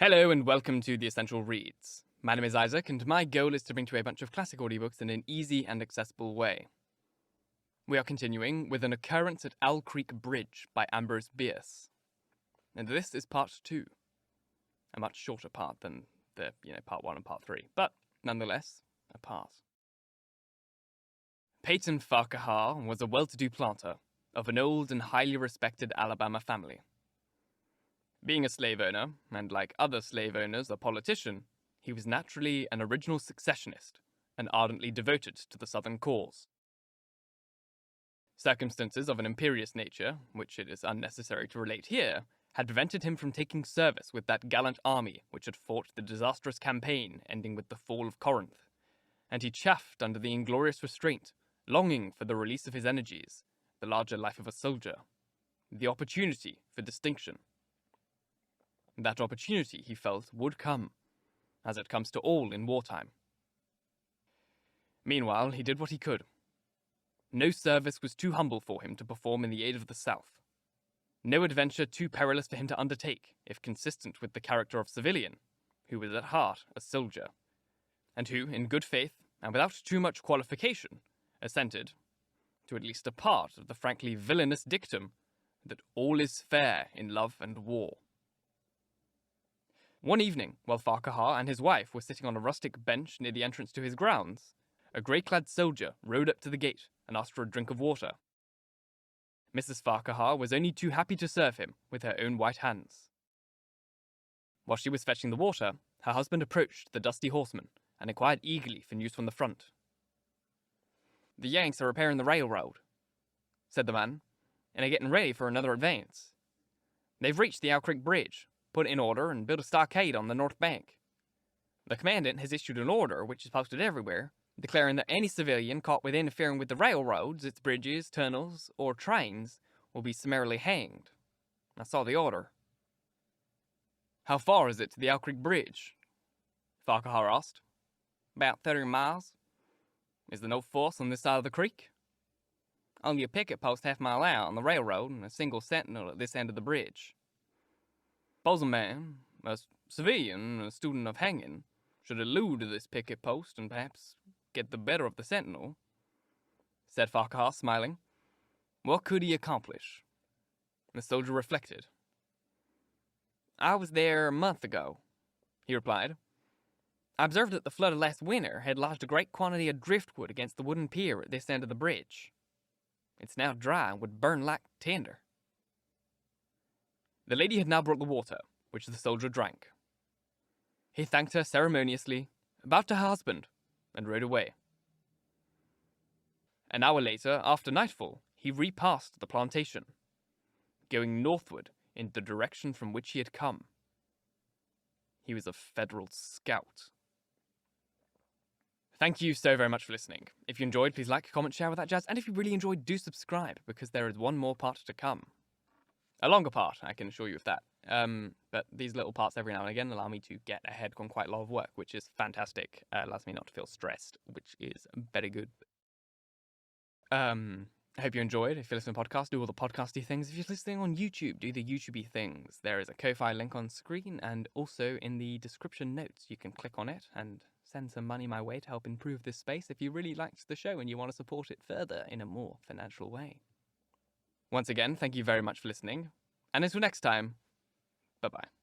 Hello and welcome to The Essential Reads. My name is Isaac, and my goal is to bring to you a bunch of classic audiobooks in an easy and accessible way. We are continuing with An Occurrence at Owl Creek Bridge by Ambrose Bierce. And this is part 2. A much shorter part than the, part 1 and part 3, but nonetheless, a part. Peyton Farquhar was a well-to-do planter of an old and highly respected Alabama family. Being a slave owner, and like other slave owners, a politician, he was naturally an original successionist and ardently devoted to the Southern cause. Circumstances of an imperious nature, which it is unnecessary to relate here, had prevented him from taking service with that gallant army which had fought the disastrous campaign ending with the fall of Corinth, and he chafed under the inglorious restraint, longing for the release of his energies, the larger life of a soldier, the opportunity for distinction. That opportunity, he felt, would come, as it comes to all in wartime. Meanwhile, he did what he could. No service was too humble for him to perform in the aid of the South. No adventure too perilous for him to undertake, if consistent with the character of civilian, who was at heart a soldier, and who, in good faith, and without too much qualification, assented to at least a part of the frankly villainous dictum that all is fair in love and war. One evening, while Farquhar and his wife were sitting on a rustic bench near the entrance to his grounds, a grey-clad soldier rode up to the gate and asked for a drink of water. Mrs. Farquhar was only too happy to serve him with her own white hands. While she was fetching the water, her husband approached the dusty horseman and inquired eagerly for news from the front. "The Yanks are repairing the railroad," said the man, "and are getting ready for another advance. They've reached the Owl Creek Bridge, put it in order, and built a stockade on the north bank. The commandant has issued an order, which is posted everywhere, declaring that any civilian caught with interfering with the railroads, its bridges, tunnels, or trains will be summarily hanged. I saw the order." "How far is it to the Owl Creek Bridge?" Farquhar asked. "About 30 miles. Is there no force on this side of the creek?" "Only a picket post half-mile out on the railroad and a single sentinel at this end of the bridge." "Suppose a man, a civilian, a student of hanging, should elude this picket post and perhaps get the better of the sentinel," said Farquhar, smiling. "What could he accomplish?" The soldier reflected. "I was there a month ago," he replied. "I observed that the flood of last winter had lodged a great quantity of driftwood against the wooden pier at this end of the bridge. It's now dry and would burn like tinder." The lady had now brought the water, which the soldier drank. He thanked her ceremoniously, bowed to her husband, and rode away. An hour later, after nightfall, he repassed the plantation, going northward in the direction from which he had come. He was a Federal scout. Thank you so very much for listening. If you enjoyed, please like, comment, share with that jazz, and if you really enjoyed, do subscribe, because there is one more part to come. A longer part, I can assure you of that. But these little parts every now and again allow me to get ahead on quite a lot of work, which is fantastic. Allows me not to feel stressed, which is very good. I hope you enjoyed. If you listen to the podcast, do all the podcasty things. If you're listening on YouTube, do the YouTubey things. There is a Ko-Fi link on screen, and also in the description notes. You can click on it and send some money my way to help improve this space if you really liked the show and you want to support it further in a more financial way. Once again, thank you very much for listening, and until next time, bye-bye.